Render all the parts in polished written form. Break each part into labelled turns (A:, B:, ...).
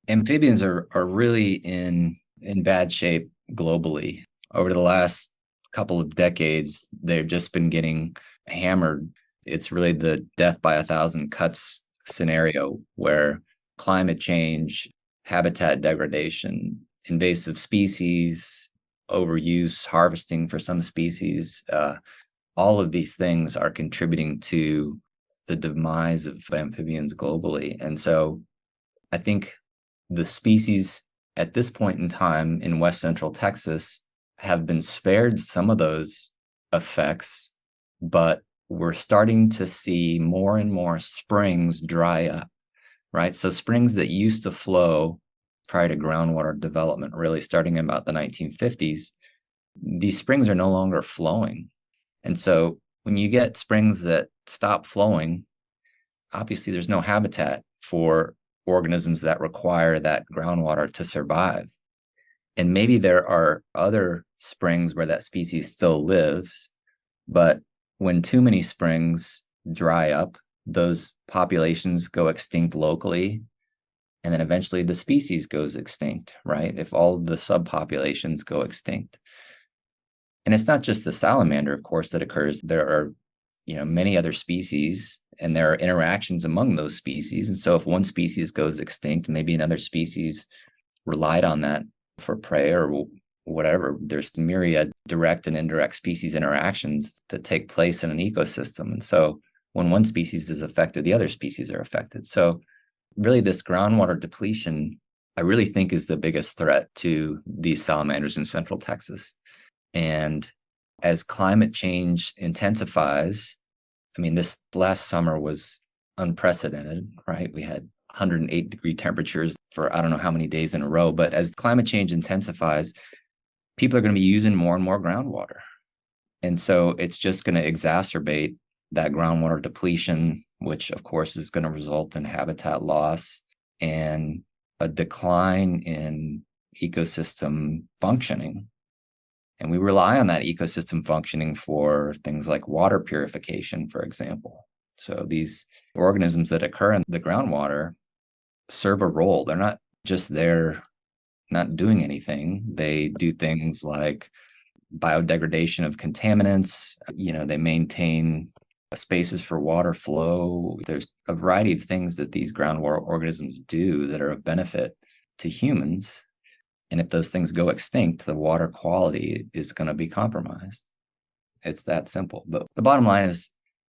A: Amphibians are really in bad shape globally. Over the last couple of decades, they've just been getting hammered. It's really the death by a thousand cuts scenario where climate change, habitat degradation, invasive species, overuse, harvesting for some species, all of these things are contributing to the demise of amphibians globally. And so I think the species at this point in time in West Central Texas have been spared some of those effects, but we're starting to see more and more springs dry up, right? So springs that used to flow prior to groundwater development, really starting in about the 1950s, these springs are no longer flowing. And so when you get springs that stop flowing, obviously there's no habitat for organisms that require that groundwater to survive. And maybe there are other springs where that species still lives, but when too many springs dry up, those populations go extinct locally, and then eventually the species goes extinct, right? If all of the subpopulations go extinct. And it's not just the salamander, of course, that occurs. There are, many other species, and there are interactions among those species. And so if one species goes extinct, maybe another species relied on that for prey or whatever. There's myriad direct and indirect species interactions that take place in an ecosystem. And so when one species is affected, the other species are affected. So really this groundwater depletion, I really think, is the biggest threat to these salamanders in Central Texas. And as climate change intensifies, this last summer was unprecedented, right? We had 108-degree temperatures for I don't know how many days in a row. But as climate change intensifies, people are going to be using more and more groundwater. And so it's just going to exacerbate that groundwater depletion, which of course is going to result in habitat loss and a decline in ecosystem functioning. And we rely on that ecosystem functioning for things like water purification, for example. So these organisms that occur in the groundwater serve a role. They're not just there not doing anything. They do things like biodegradation of contaminants. They maintain spaces for water flow. There's a variety of things that these groundwater organisms do that are of benefit to humans. And if those things go extinct, the water quality is going to be compromised. It's that simple. But the bottom line is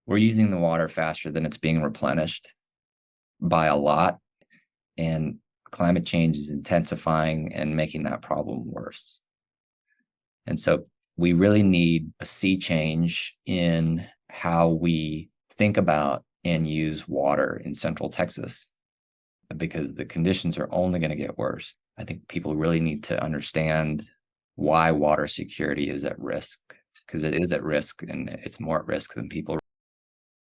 A: we're using the water faster than it's being replenished by a lot. And climate change is intensifying and making that problem worse. And so we really need a sea change in how we think about and use water in Central Texas, because the conditions are only going to get worse. I think people really need to understand why water security is at risk, because it is at risk, and it's more at risk than people